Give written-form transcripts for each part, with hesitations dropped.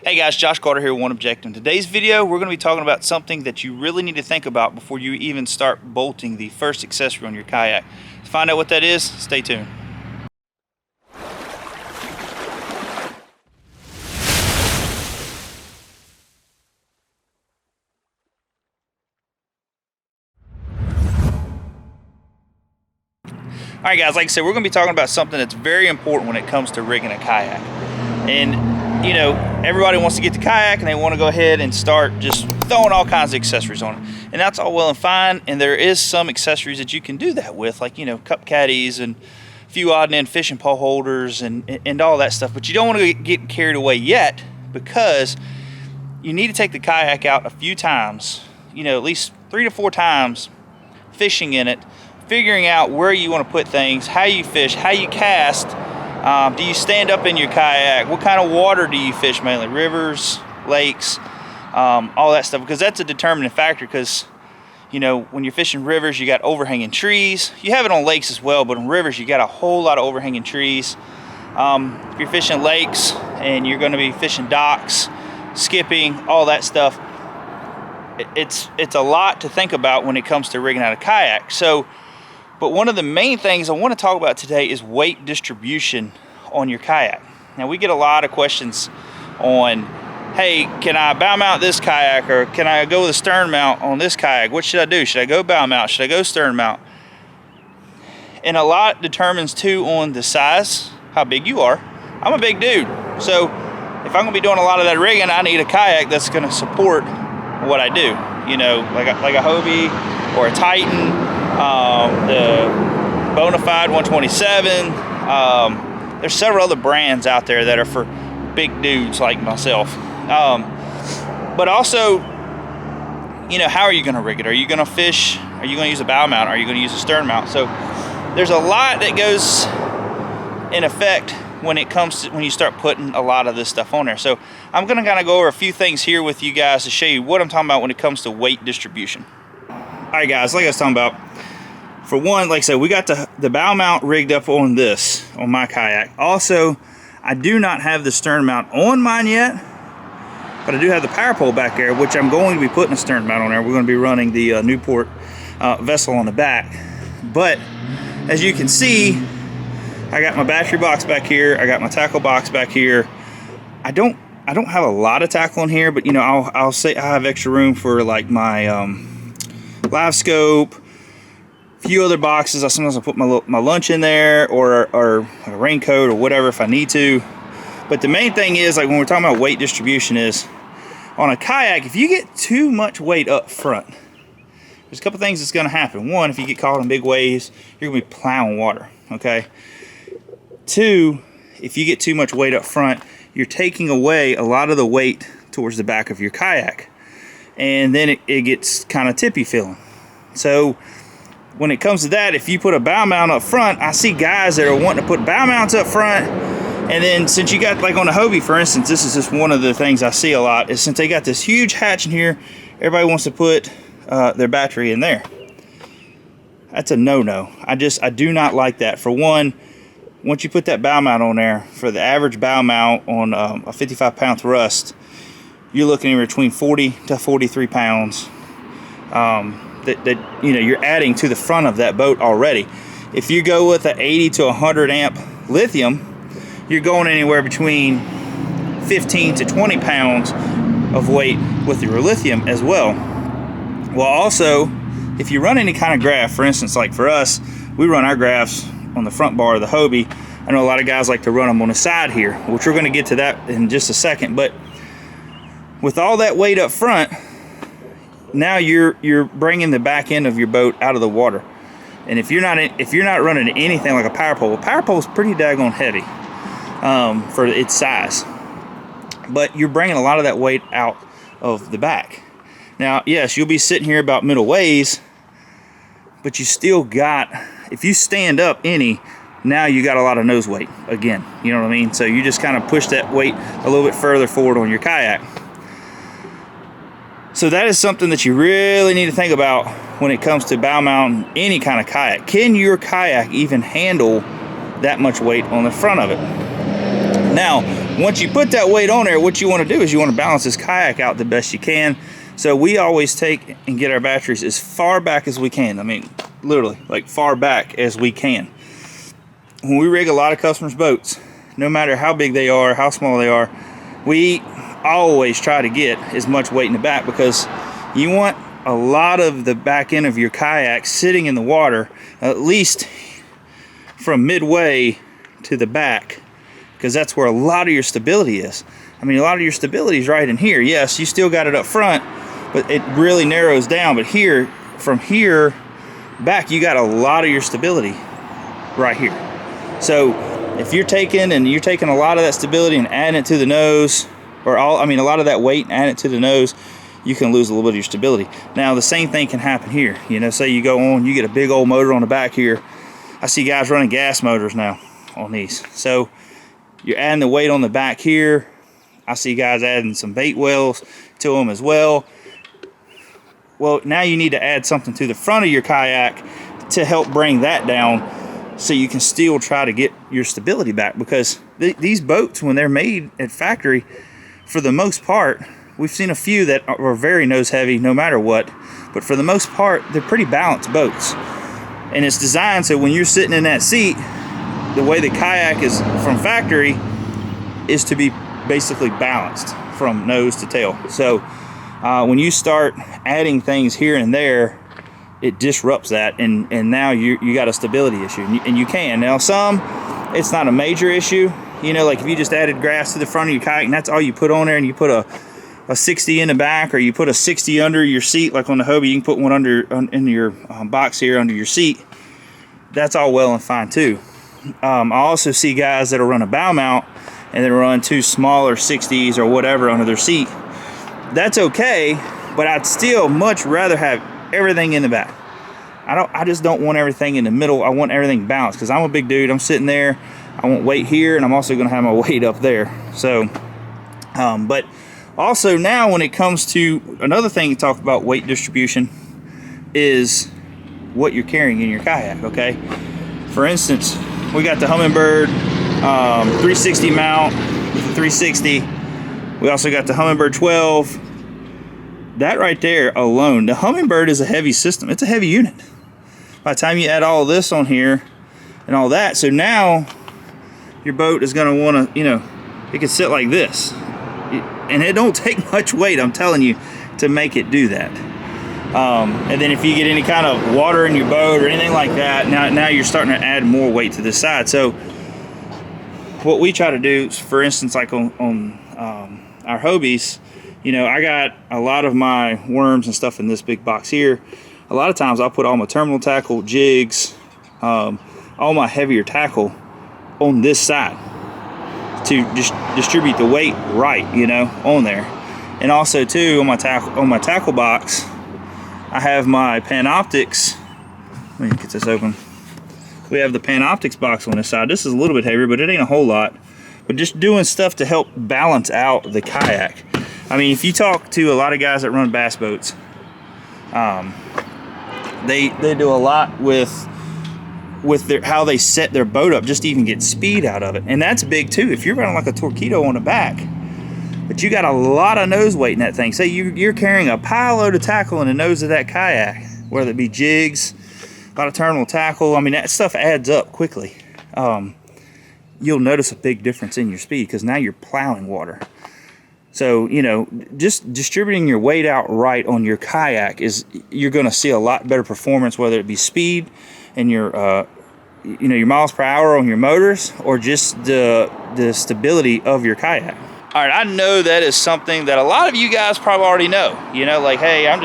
Hey guys, Josh Carter here with One Objective. In today's video, we're going to be talking about something that you really need to think about before you even start bolting the first accessory on your kayak. To find out what that is, stay tuned. Alright guys, like I said, we're going to be talking about something that's very important when it comes to rigging a kayak. And you know, everybody wants to get the kayak and they want to go ahead and start just throwing all kinds of accessories on it. And that's all well and fine, and there is some accessories that you can do that with, like, you know, cup caddies and a few odd and end fishing pole holders and all that stuff. But you don't want to get carried away yet, because you need to take the kayak out a few times, you know, at least 3 to 4 times, fishing in it, figuring out where you want to put things, how you fish, how you cast. Do you stand up in your kayak? What kind of water do you fish mainly? Rivers, lakes, all that stuff, because that's a determining factor. Because, you know, when you're fishing rivers, you got overhanging trees. You have it on lakes as well, but on rivers, you got a whole lot of overhanging trees. If you're fishing lakes and you're going to be fishing docks, skipping, all that stuff, it's a lot to think about when it comes to rigging out a kayak. But one of the main things I want to talk about today is weight distribution on your kayak. Now, we get a lot of questions on, hey, can I bow mount this kayak, or can I go with a stern mount on this kayak? What should I do? Should I go bow mount? Should I go stern mount? And a lot determines too on the size, how big you are. I'm a big dude, so if I'm gonna be doing a lot of that rigging, I need a kayak that's gonna support what I do. You know, like a Hobie or a Titan. The Bonafide 127. There's several other brands out there that are for big dudes like myself. But also, you know, how are you going to rig it? Are you going to fish? Are you going to use a bow mount? Are you going to use a stern mount? So there's a lot that goes in effect when it comes to when you start putting a lot of this stuff on there. So I'm going to kind of go over a few things here with you guys to show you what I'm talking about when it comes to weight distribution. All right, guys, like I was talking about, for one, like I said, we got the bow mount rigged up on my kayak. Also, I do not have the stern mount on mine yet, but I do have the power pole back there, which I'm going to be putting a stern mount on there. We're going to be running the Newport vessel on the back. But as you can see, I got my battery box back here. I got my tackle box back here. I don't have a lot of tackle in here, but you know, I'll say I have extra room for like my live scope, a few other boxes. Sometimes I'll put my lunch in there, or a raincoat or whatever if I need to. But the main thing is, like when we're talking about weight distribution, is on a kayak, if you get too much weight up front, there's a couple things that's going to happen. One, if you get caught in big waves, you're going to be plowing water, okay? Two, if you get too much weight up front, you're taking away a lot of the weight towards the back of your kayak, and then it gets kind of tippy feeling. So when it comes to that, if you put a bow mount up front, I see guys that are wanting to put bow mounts up front, and then since you got, like on the Hobie for instance, this is just one of the things I see a lot, is since they got this huge hatch in here, everybody wants to put their battery in there. That's a no-no. I do not like that. For one, once you put that bow mount on there, for the average bow mount on a 55-pound thrust, you're looking anywhere between 40 to 43 pounds that you know, you're adding to the front of that boat already. If you go with an 80 to 100 amp lithium, you're going anywhere between 15 to 20 pounds of weight with your lithium as well. Well, also, if you run any kind of graph, for instance, like for us, we run our graphs on the front bar of the Hobie. I know a lot of guys like to run them on the side here, which we're going to get to that in just a second. But with all that weight up front, now you're bringing the back end of your boat out of the water. And if you're not running anything like a power pole is pretty daggone heavy for its size. But you're bringing a lot of that weight out of the back. Now, yes, you'll be sitting here about middle ways, but you still got, if you stand up any, now you got a lot of nose weight again. You know what I mean? So you just kind of push that weight a little bit further forward on your kayak. So that is something that you really need to think about when it comes to bow mounting any kind of kayak. Can your kayak even handle that much weight on the front of it? Now, once you put that weight on there, what you want to do is you want to balance this kayak out the best you can. So we always take and get our batteries as far back as we can. I mean, literally, like far back as we can. When we rig a lot of customers' boats, no matter how big they are, how small they are, we always try to get as much weight in the back, because you want a lot of the back end of your kayak sitting in the water, at least from midway to the back, because that's where a lot of your stability is. I mean, a lot of your stability is right in here. Yes, you still got it up front, but it really narrows down. But here, from here back, you got a lot of your stability right here. So if you're taking a lot of that stability and adding it to the nose, or a lot of that weight and adding it to the nose, you can lose a little bit of your stability. Now, the same thing can happen here. You know, say you go on, you get a big old motor on the back here. I see guys running gas motors now on these. So you're adding the weight on the back here. I see guys adding some bait wells to them as well. Well, now you need to add something to the front of your kayak to help bring that down, so you can still try to get your stability back. Because these boats, when they're made at factory, for the most part, we've seen a few that are very nose heavy no matter what, but for the most part, they're pretty balanced boats. And it's designed so when you're sitting in that seat, the way the kayak is from factory is to be basically balanced from nose to tail. So when you start adding things here and there, it disrupts that, and now you got a stability issue. And you can. Now, it's not a major issue. You know, like if you just added grass to the front of your kayak and that's all you put on there, and you put a 60 in the back, or you put a 60 under your seat, like on the Hobie, you can put one in your box here under your seat. That's all well and fine too. I also see guys that'll run a bow mount and then run two smaller 60s or whatever under their seat. That's okay, but I'd still much rather have everything in the back. I just don't want everything in the middle. I want everything balanced, because I'm a big dude. I'm sitting there. I want weight here, and I'm also going to have my weight up there. So, but also now when it comes to another thing to talk about weight distribution is what you're carrying in your kayak, okay? For instance, we got the Humminbird 360 mount with the 360. We also got the Humminbird 12. That right there alone, the Humminbird is a heavy system. It's a heavy unit. By the time you add all this on here and all that, so now your boat is going to want to, you know, it can sit like this. And it don't take much weight, I'm telling you, to make it do that. And then if you get any kind of water in your boat or anything like that, now you're starting to add more weight to this side. So what we try to do, for instance, like on our Hobies, you know, I got a lot of my worms and stuff in this big box here. A lot of times I'll put all my terminal tackle, jigs, all my heavier tackle on this side to just distribute the weight right, you know, on there. And also too, on my tackle box, I have my Panoptics. Let me get this open. We have the Panoptics box on this side. This is a little bit heavier, but it ain't a whole lot. But just doing stuff to help balance out the kayak. I mean, if you talk to a lot of guys that run bass boats, they do a lot with how they set their boat up just to even get speed out of it. And that's big too. If you're running like a Torpedo on the back, but you got a lot of nose weight in that thing. Say you're carrying a pile load of tackle in the nose of that kayak, whether it be jigs, a lot of terminal tackle. I mean, that stuff adds up quickly. You'll notice a big difference in your speed, because now you're plowing water. So, you know, just distributing your weight out right on your kayak you're going to see a lot better performance, whether it be speed and your miles per hour on your motors, or just the stability of your kayak. All right, I know that is something that a lot of you guys probably already know. You know, like, hey, I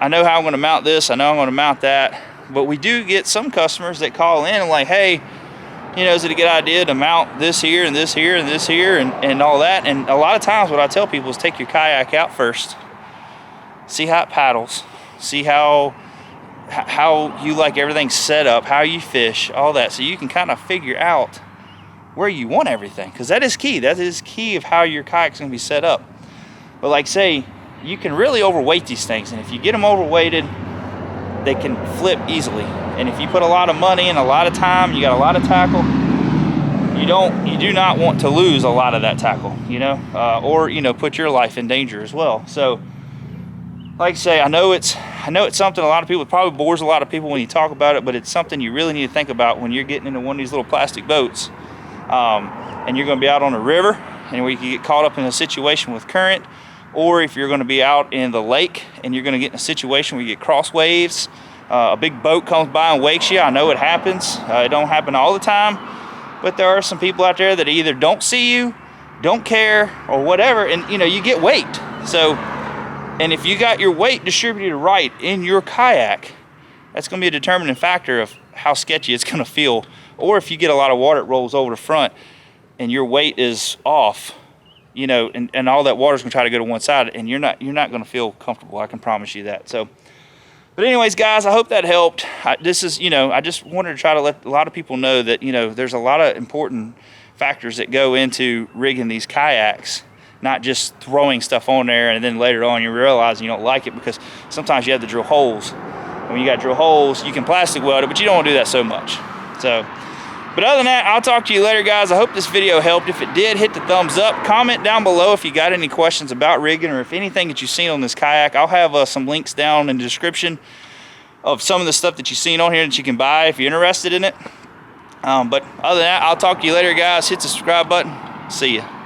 know how I'm going to mount this. I know I'm going to mount that. But we do get some customers that call in and like, hey, you know, is it a good idea to mount this here and this here and this here and all that? And a lot of times what I tell people is take your kayak out first. See how it paddles. See how you like everything set up, how you fish, all that. So you can kind of figure out where you want everything. Because that is key. That is key of how your kayak's going to be set up. But like say, you can really overweight these things. And if you get them overweighted, they can flip easily. And if you put a lot of money and a lot of time, you got a lot of tackle, you do not want to lose a lot of that tackle, or put your life in danger as well. So like I say, I know it's something a lot of people, it probably bores a lot of people when you talk about it, but it's something you really need to think about when you're getting into one of these little plastic boats, and you're going to be out on a river, and where you can get caught up in a situation with current, or if you're going to be out in the lake and you're going to get in a situation where you get cross waves, a big boat comes by and wakes you. I know it happens. It don't happen all the time, but there are some people out there that either don't see you, don't care, or whatever, and you get waked. So, and if you got your weight distributed right in your kayak, that's going to be a determining factor of how sketchy it's going to feel. Or if you get a lot of water, it rolls over the front, and your weight is off, and all that water's going to try to go to one side, and you're not going to feel comfortable. I can promise you that. So, but anyways, guys, I hope that helped. I just wanted to try to let a lot of people know that there's a lot of important factors that go into rigging these kayaks. Not just throwing stuff on there and then later on you realize you don't like it, because sometimes you have to drill holes. And when you got to drill holes, you can plastic weld it, but you don't want to do that so much. So, but other than that, I'll talk to you later, guys. I hope this video helped. If it did, hit the thumbs up. Comment down below if you got any questions about rigging, or if anything that you've seen on this kayak. I'll have some links down in the description of some of the stuff that you've seen on here that you can buy if you're interested in it. But other than that, I'll talk to you later, guys. Hit the subscribe button. See ya.